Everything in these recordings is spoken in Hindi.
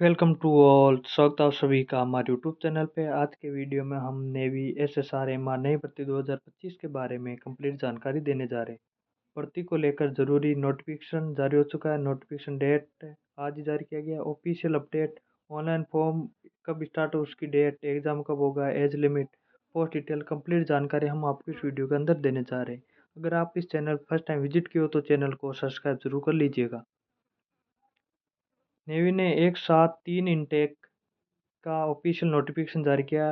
Welcome to all. स्वागत है आप सभी का हमारे यूट्यूब चैनल पे। आज के वीडियो में हम नेवी एसएसआर एमआर नई भर्ती 2025 के बारे में कंप्लीट जानकारी देने जा रहे हैं। भर्ती को लेकर जरूरी नोटिफिकेशन जारी हो चुका है। नोटिफिकेशन डेट आज ही जारी किया गया। ऑफिशियल अपडेट, ऑनलाइन फॉर्म कब स्टार्ट हो, उसकी डेट, एग्जाम कब होगा, age limit, post detail complete जानकारी हम आपको इस वीडियो के अंदर देने जा रहे हैं। अगर आप इस चैनल फर्स्ट टाइम विजिट किए हो तो चैनल को सब्सक्राइब जरूर कर लीजिएगा। नेवी ने एक साथ 3 इनटेक का ऑफिशियल नोटिफिकेशन जारी किया।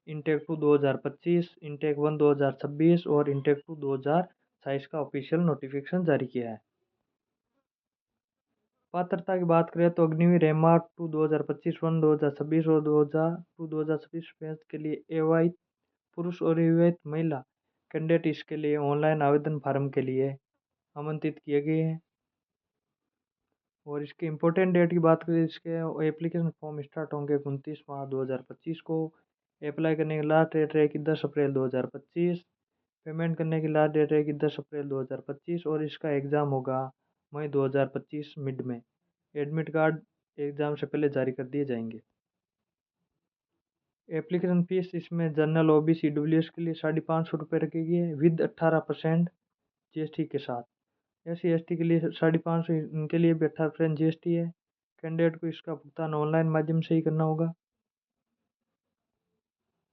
इंटेक 2 2025, इंटेक 1 2026 और इंटेक 2 2027 का ऑफिशियल नोटिफिकेशन जारी किया है। पात्रता की बात करें तो अग्निवीर एमआर 2 2025, 1 2026 और 2026 बैच के लिए अविवाहित पुरुष और विवाहित महिला कैंडिडेट इसके लिए ऑनलाइन आवेदन फार्म के लिए आमंत्रित किए गए हैं। और इसके इम्पोर्टेंट डेट की बात करें, इसके एप्लीकेशन फॉर्म स्टार्ट होंगे 29 मार्च 2025 को। अप्लाई करने की लास्ट डेट रहेगी 10 अप्रैल 2025। पेमेंट करने की लास्ट डेट रहेगी 10 अप्रैल 2025 और इसका एग्ज़ाम होगा मई 2025 मिड में। एडमिट कार्ड एग्ज़ाम से पहले जारी कर दिए जाएंगे। एप्लीकेशन फीस इसमें जनरल ओबीसी डब्ल्यूएस के लिए 550 रखी गई है विद 18% जीएसटी के साथ। SC ST के लिए 550, इनके लिए भी 18% जीएसटी है। कैंडिडेट को इसका भुगतान ऑनलाइन माध्यम से ही करना होगा।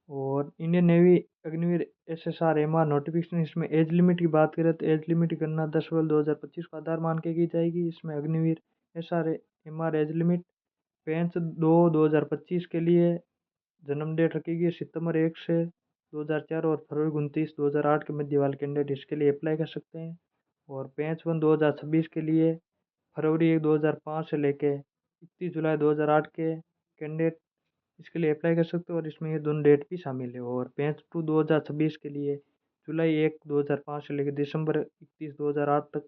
और Indian navy Agniveer SSR MR notification, इसमें एज लिमिट की बात करें तो एज लिमिट करना 10/12/2025 का आधार मान के की जाएगी। इसमें Agniveer SR MR age limit 5/2/2025 के लिए जन्म डेट रखी गई सितंबर 1 से 2004 और फरवरी 29 2008 के मध्य वाले कैंडिडेट इसके लिए अप्लाई कर सकते हैं। और 5/1/2026 के लिए फरवरी 1 2005 से लेके 31 जुलाई 2008 के कैंडिडेट इसके लिए अप्लाई कर सकते हो। और इसमें ये दोनों डेट भी शामिल है। और 5/2/2026 के लिए जुलाई 1 2005 से लेकर दिसंबर 31 2008 तक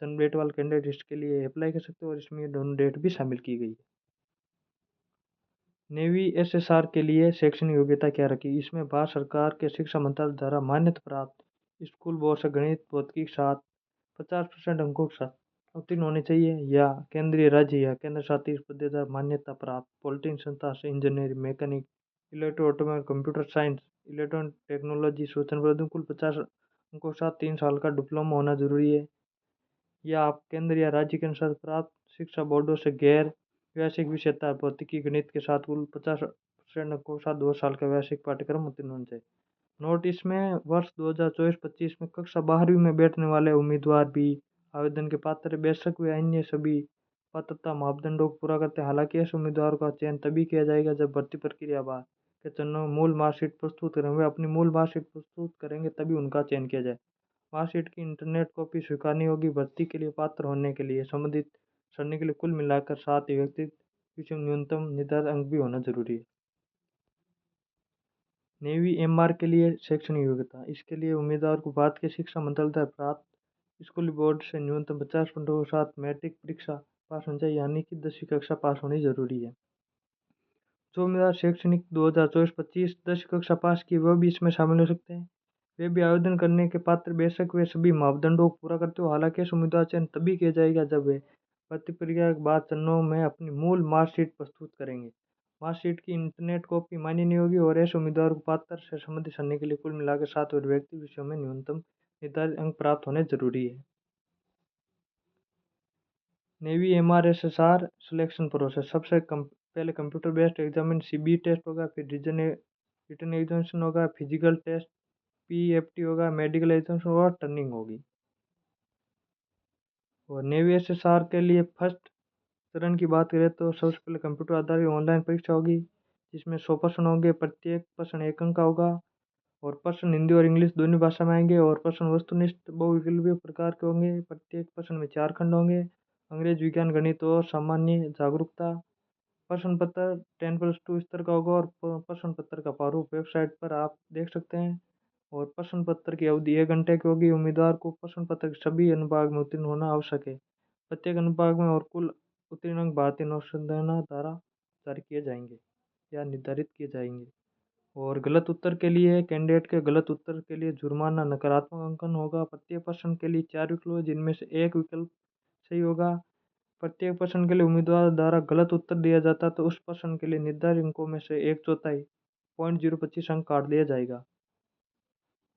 जन्म डेट वाले कैंडिडेट इसके लिए अप्लाई कर सकते हो। और इसमें ये दोनों डेट भी शामिल की गई है। नेवी एसएसआर के लिए शैक्षणिक योग्यता क्या रखी, इसमें भारत सरकार के शिक्षा मंत्रालय द्वारा मान्यता प्राप्त स्कूल बोर्ड से गणित भौतिकी के साथ 50% अंकों के साथ उत्तीर्ण होने चाहिए, या केंद्रीय, राज्य या केंद्र शासित प्रदेश द्वारा मान्यता प्राप्त पॉलिटेक्निक संस्था से engineering, mechanic, electro automobile, computer science, electronic technology, सूचना प्रौद्योगिकी कुल 50 अंकों के साथ 3 साल का डिप्लोमा होना जरूरी है। या आप केंद्र या राज्य के अनुसार प्राप्त शिक्षा बोर्डों से गैर वैश्विक विषयता भौतिकी गणित के साथ कुल 50% अंकों के साथ 2 साल का वैश्विक पाठ्यक्रम उत्तीर्ण होना चाहिए। नोट, इसमें वर्ष 2024-25 में कक्षा 12वीं में बैठने वाले उम्मीदवार भी आवेदन के पात्र हैं, बेशक वे अन्य सभी पात्रता मापदंडों को पूरा करते हैं। हालांकि ऐसे उम्मीदवारों का चयन तभी किया जाएगा जब भर्ती प्रक्रिया बाद के चरणों में मूल मार्कशीट प्रस्तुत करेंगे। वे अपनी मूल मार्कशीट प्रस्तुत करेंगे तभी उनका चयन किया जाए। मार्कशीट की इंटरनेट कॉपी स्वीकारनी होगी। भर्ती के लिए पात्र होने के लिए संबंधित सरणी के लिए कुल मिलाकर 7 व्यक्तिगत विषय में न्यूनतम निर्धारित अंक भी होना जरूरी है। नेवी एमआर के लिए शैक्षणिक योग्यता, इसके लिए उम्मीदवार को भारत के शिक्षा मंत्रालय द्वारा प्राप्त स्कूली बोर्ड से न्यूनतम 50% के साथ मैट्रिक परीक्षा पास होनी चाहिए, यानी कि 10वीं कक्षा पास होनी जरूरी है। जो उम्मीदवार शैक्षणिक 2024-25 10वीं कक्षा पास की वह भी इसमें शामिल हो सकते हैं। वे भी आवेदन करने के पात्र, बेशक वे सभी मापदंडों को पूरा करते हो। हालांकि इस उम्मीदवार चयन तभी किया जाएगा जब वे भर्ती प्रक्रिया के बाद चरणों में अपनी मूल मार्कशीट प्रस्तुत करेंगे। मार्कशीट की इंटरनेट कॉपी मान्य नहीं होगी। और ऐसे उम्मीदवार को पात्र से संबंधित करने के लिए कुल मिलाकर 7 और व्यक्ति विषयों में न्यूनतम निर्धारित अंक प्राप्त होने जरूरी है। नेवी MRSSR सिलेक्शन प्रोसेस, सबसे पहले computer based examine CB test होगा, फिर रिटन एग्जामिनेशन होगा, फिजिकल टेस्ट PFT होगा, मेडिकल एग्जामिनेशन होगा, टर्निंग होगी। और नेवी SSR के लिए फर्स्ट चरण की बात करें तो सबसे पहले कंप्यूटर आधारित ऑनलाइन परीक्षा होगी, जिसमें 100 प्रश्न होंगे। प्रत्येक प्रश्न 1 अंक का होगा। और प्रश्न हिंदी और इंग्लिश दोनों भाषा में आएंगे। और प्रश्न वस्तुनिष्ठ बहुविकल्पीय प्रकार के होंगे। प्रत्येक प्रश्न में 4 खंड होंगे, अंग्रेज, विज्ञान, गणित और सामान्य जागरूकता। प्रश्न पत्र 10+2 स्तर का होगा। और प्रश्न पत्र का प्रारूप वेबसाइट पर आप देख सकते हैं। और प्रश्न पत्र की अवधि 1 घंटे की होगी। उम्मीदवार को प्रश्न पत्र के सभी अनुभाग में उत्तीर्ण होना आवश्यक है। प्रत्येक अनुभाग में और कुल उत्तीर्ण अंक भारतीय नौसेना द्वारा जारी किए जाएंगे या निर्धारित किए जाएंगे। और गलत उत्तर के लिए, कैंडिडेट के गलत उत्तर के लिए जुर्माना नकारात्मक अंकन होगा। प्रत्येक प्रश्न के लिए 4 विकल्प, जिनमें से एक विकल्प सही होगा। प्रत्येक प्रश्न के लिए उम्मीदवार द्वारा गलत उत्तर दिया जाता तो उस प्रश्न के लिए निर्धारित अंकों में से 1/4 0.025 अंक काट दिया जाएगा।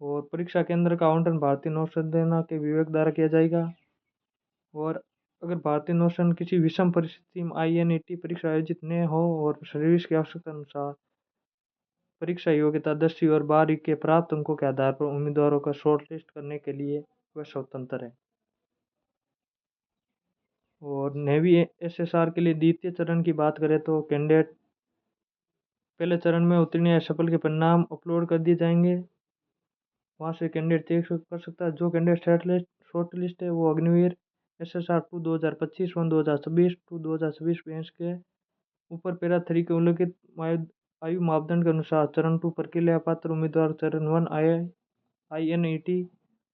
और परीक्षा केंद्र का आवंटन भारतीय नौसेना के विभाग द्वारा किया जाएगा। और अगर भारतीय नौसेना किसी विषम परिस्थिति में INET परीक्षा आयोजित न हो और सर्विस की आवश्यकता अनुसार परीक्षा योग्यता 10वीं और 12वीं के प्राप्त अंकों के आधार पर उम्मीदवारों का शॉर्टलिस्ट करने के लिए वह स्वतंत्र है। और नेवी SSR के लिए द्वितीय चरण की बात करें तो कैंडिडेट पहले चरण में उत्तीर्ण या सफल के परिणाम अपलोड कर दिए जाएंगे। वहाँ से कैंडिडेट चेक कर सकता है। जो कैंडिडेट शॉर्ट लिस्ट है वो अग्निवीर SSR 2 2025 1 2026 2 2026 बेंच के ऊपर पैरा 3 के उल्लिखित आयु मापदंड के अनुसार चरण 2 प्रक्रिया पात्र उम्मीदवार चरण 1 INET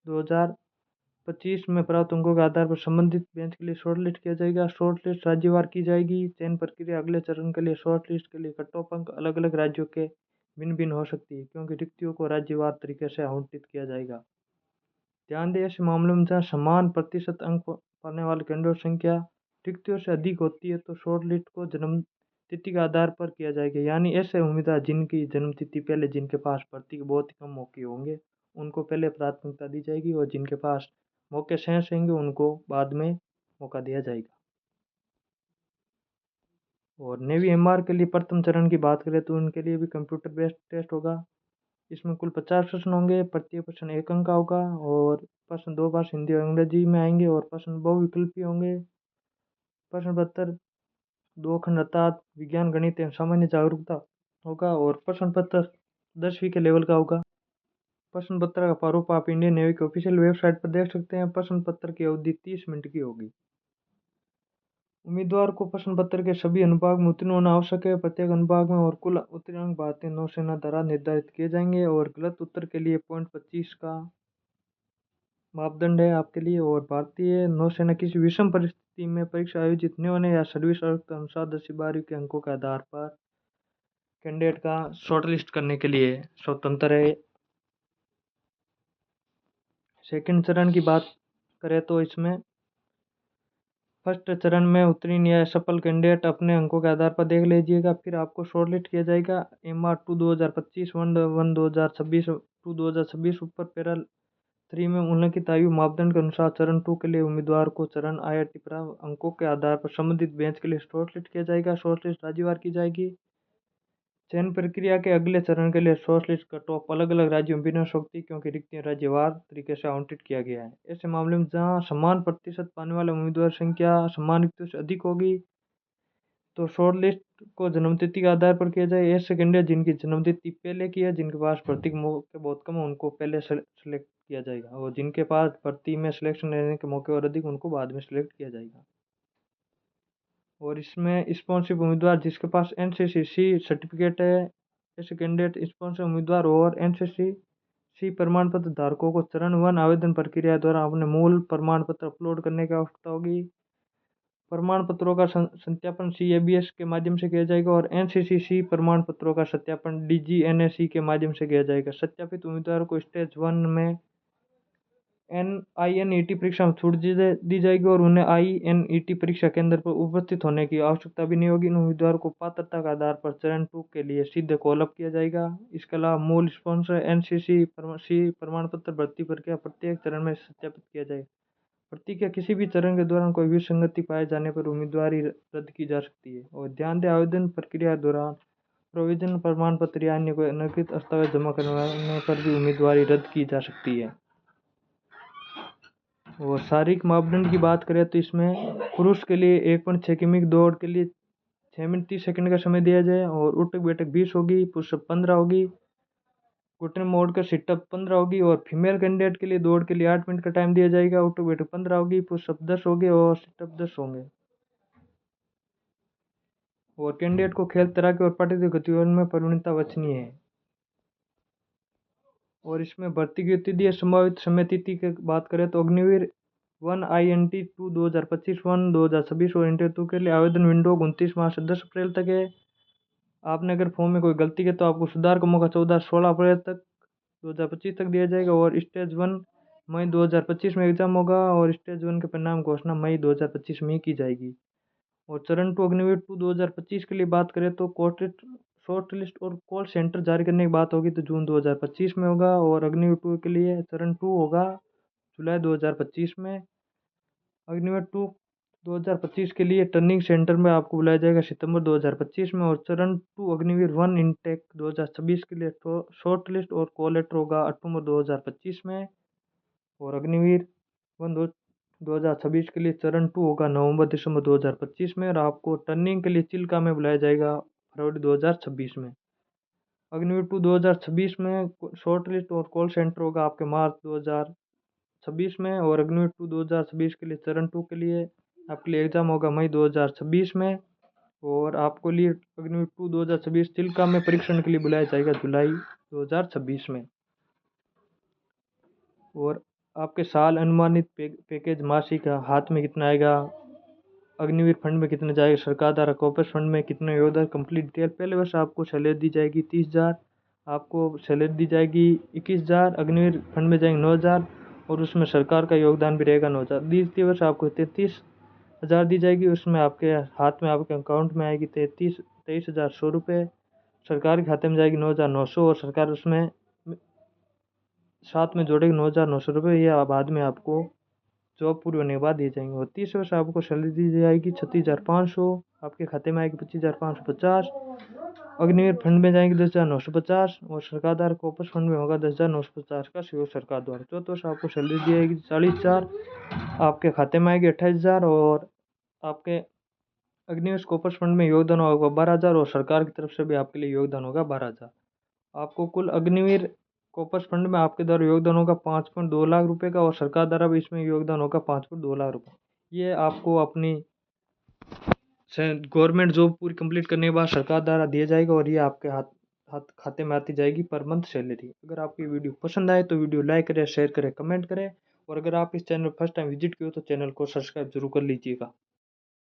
2025 में प्राप्त अंकों के आधार पर संबंधित बेंच के लिए शॉर्टलिस्ट किया जाएगा। शॉर्टलिस्ट राज्यवार की जाएगी। चयन प्रक्रिया अगले चरण के लिए शॉर्टलिस्ट के लिए कट ऑफ अंक अलग अलग राज्यों के भिन्न भिन्न हो सकती है क्योंकि रिक्तियों को राज्यवार तरीके से आवंटित किया जाएगा। ध्यान दें ऐसे मामलों में जहाँ समान प्रतिशत अंक पाने वाले कैंडिडेट संख्या रिक्तियों से अधिक होती है तो शॉर्टलिस्ट को जन्म तिथि के आधार पर किया जाएगा। यानी ऐसे उम्मीदवार जिनकी जन्मतिथि पहले जिनके पास भर्ती के बहुत ही कम मौके होंगे उनको पहले प्राथमिकता दी जाएगी और जिनके पास मौके शेष होंगे उनको बाद में मौका दिया जाएगा। और नेवी MR के लिए प्रथम चरण की बात करें तो उनके लिए भी कंप्यूटर बेस्ड टेस्ट होगा। इसमें कुल 50 प्रश्न होंगे। प्रत्येक प्रश्न 1 अंक का होगा और प्रश्न 2 भाषा हिंदी और अंग्रेजी में आएंगे और प्रश्न बहुविकल्पी होंगे। प्रश्न पत्र 2 खंड अर्थात विज्ञान गणित एवं सामान्य जागरूकता होगा और प्रश्न पत्र 10वीं के लेवल का होगा। प्रश्न पत्र का प्रारूप आप इंडियन नेवी की ऑफिशियल वेबसाइट पर देख सकते हैं। प्रश्न पत्र की अवधि 30 मिनट की होगी। उम्मीदवार को प्रश्न पत्र के सभी अनुभाग में उत्तीर्ण होना आवश्यक है। प्रत्येक अनुभाग में और कुल उत्तीर्ण अंक भारतीय नौसेना द्वारा निर्धारित किए जाएंगे और गलत उत्तर के लिए 0.25 का मापदंड है आपके लिए। और भारतीय नौसेना किसी विषम परिस्थिति में परीक्षा आयोजित न होने या सर्विस अनुसार 10वीं 12वीं के अंकों के आधार पर कैंडिडेट का शॉर्टलिस्ट करने के लिए स्वतंत्र है। सेकंड चरण की बात करें तो इसमें फर्स्ट चरण में उत्तीर्ण या सफल कैंडिडेट अपने अंकों के आधार पर देख लीजिएगा। फिर आपको शॉर्टलिस्ट किया जाएगा। MR 2 2025 1 2026 2 2026 ऊपर पैरा 3 में उल्लिखित आयु मापदंड के अनुसार चरण 2 के लिए उम्मीदवार को चरण IIT प्राप्त अंकों के आधार पर संबंधित बेंच के लिए शॉर्टलिस्ट किया जाएगा। शॉर्टलिस्ट राज्यवार की जाएगी। चयन प्रक्रिया के अगले चरण के लिए शॉर्टलिस्ट का टॉप अलग अलग राज्यों में भिन्न हो सकती है क्योंकि रिक्तियां राज्यवार तरीके से आवंटित किया गया है। ऐसे मामले में जहां समान प्रतिशत पाने वाले उम्मीदवार संख्या समान रिक्तियों से अधिक होगी तो शॉर्टलिस्ट को जन्मतिथि के आधार पर किया जाए। ऐसे कैंडिडेट जिनकी जन्मतिथि पहले की है जिनके पास भर्ती के मौके बहुत कम है उनको पहले सेलेक्ट किया जाएगा और जिनके पास भर्ती में सिलेक्शन लेने के मौके और अधिक उनको बाद में सिलेक्ट किया जाएगा। और इसमें स्पॉन्सरशिप उम्मीदवार जिसके पास NCCC सर्टिफिकेट है ऐसे कैंडिडेट स्पॉन्सर उम्मीदवार और NCCC प्रमाण पत्र धारकों को चरण 1 आवेदन प्रक्रिया द्वारा अपने मूल प्रमाण पत्र अपलोड करने की आवश्यकता होगी। प्रमाण पत्रों का सत्यापन CABS के माध्यम से किया जाएगा और NCCC प्रमाण पत्रों का सत्यापन DGNAC के माध्यम से किया जाएगा। सत्यापित उम्मीदवारों को स्टेज 1 में INET परीक्षा में छूट दी जाएगी और उन्हें INET परीक्षा केंद्र पर उपस्थित होने की आवश्यकता भी नहीं होगी। इन उम्मीदवारों को पात्रता के आधार पर चरण 2 के लिए सीधे कॉल अप किया जाएगा। इसके अलावा मूल स्पॉन्सर NCCC प्रमाण पत्र भर्ती प्रक्रिया प्रत्येक चरण में सत्यापित किया जाएगा। भर्ती के किसी भी चरण के दौरान कोई विसंगति पाए जाने पर उम्मीदवारी रद्द की जा सकती है। और ध्यान दें आवेदन प्रक्रिया के दौरान प्रोविजन प्रमाण पत्र या अन्य कोई अनधिकृत दस्तावेज जमा करवाने पर भी उम्मीदवारी रद्द की जा सकती है। और शारीरिक मापदंड की बात करें तो इसमें पुरुष के लिए 1.6 किमी की दौड़ के लिए 6 मिनट 30 सेकंड का समय दिया जाए और उठक बैठक 20 होगी, पुशअप 15 होगी, घुटने मोड़ कर सिटअप 15 होगी। और फीमेल कैंडिडेट के लिए दौड़ के लिए 8 मिनट का टाइम दिया जाएगा, उठक बैठक 15 होगी, पुशअप 10 होंगे और सिटअप 10 होंगे। और कैंडिडेट को खेल तैराकी और पाठ्यक्रम गतिविधियों में प्रवीणता वांछनीय है। और इसमें भर्ती की तिथि संभावित समय तिथि की बात करें तो अग्निवीर 1 INT 2 2025 1 2026 और इंटरव्यू के लिए आवेदन विंडो 29 मार्च से 10 अप्रैल तक है। आपने अगर फॉर्म में कोई गलती की तो आपको सुधार का मौका 14 16 अप्रैल तक 2025 तक दिया जाएगा। और स्टेज 1 मई 2025 में एग्जाम होगा और स्टेज 1 के परिणाम घोषणा मई 2025 में ही की जाएगी। और चरण 2 अग्निवीर 2 2025 के लिए बात करें तो शॉर्ट लिस्ट और कॉल सेंटर जारी करने की बात होगी तो जून 2025 में होगा। और अग्निवीर 2 के लिए चरण 2 होगा जुलाई 2025 में। अग्निवीर 2 2025 के लिए टर्निंग सेंटर में आपको बुलाया जाएगा सितंबर 2025 में। और चरण 2 अग्निवीर 1 इनटेक 2026 के लिए शॉर्ट लिस्ट और कॉल लेटर होगा अक्टूबर 2025 में। और अग्निवीर 1 2026 के लिए चरण 2 होगा नवंबर दिसंबर 2025 में। और आपको टर्निंग के लिए चिल्का में बुलाया जाएगा फरवरी 2026 में। अग्निवीर 2 2026 में शॉर्ट लिस्ट और कॉल सेंटर होगा आपके मार्च 2026 में। और अग्निवीर 2 2026 के लिए चरण 2 के लिए आपके लिए एग्जाम होगा मई 2026 में। और आपको लिए अग्निवीर 2 2026 चिल्का में परीक्षण के लिए बुलाया जाएगा जुलाई 2026 में। और आपके साल अनुमानित पैकेज मासिक हाथ में कितना आएगा, अग्निवीर फंड में कितना जाएगा, सरकार द्वारा कॉर्पोरेट फंड में कितना योगदान, कंप्लीट डिटेल। पहले वर्ष आपको सैलरी दी जाएगी 30,000, आपको सैलरी दी जाएगी 21,000, अग्निवीर फंड में जाएंगे 9,000 और उसमें सरकार का योगदान भी रहेगा 9,000। द्वितीय वर्ष आपको 33,000 दी जाएगी, उसमें आपके हाथ में आपके अकाउंट में आएगी 23,100 रुपये, सरकार के खाते में जाएगी 9,900 और सरकार उसमें साथ में जोड़ेगी 9,900 रुपये। ये बाद में आपको जॉब पूरी होने के बाद दिए जाएंगे। और तीसरे वर्ष आपको सैलरी दी जाएगी 36,500, आपके खाते में आएगी 25,550, अग्निवीर फंड में जाएंगे 10,950 और सरकार द्वारा कॉर्पोरेट फंड में होगा 10,950 का सहयोग सरकार द्वारा। चौथे वर्ष आपको सैलरी दी जाएगी 40,000, आपके खाते में आएगी 28,000 और आपके अग्निवीर कॉर्पोरेट फंड में योगदान होगा 12,000 और सरकार की तरफ से भी आपके लिए योगदान होगा 12,000। आपको कुल अग्निवीर कॉर्पस फंड में आपके द्वारा योगदान होगा 5.2 लाख रुपए का और सरकार द्वारा भी इसमें योगदान होगा 5.2 लाख रुपए। ये आपको अपनी गवर्नमेंट जॉब पूरी कंप्लीट करने के बाद सरकार द्वारा दिया जाएगा और ये आपके हाथ खाते में आती जाएगी पर मंथ सैलरी। अगर आपकी वीडियो पसंद आए तो वीडियो लाइक करें, शेयर करें, कमेंट करें और अगर आप इस चैनल फर्स्ट टाइम विजिट किए तो चैनल को सब्सक्राइब जरूर कर लीजिएगा।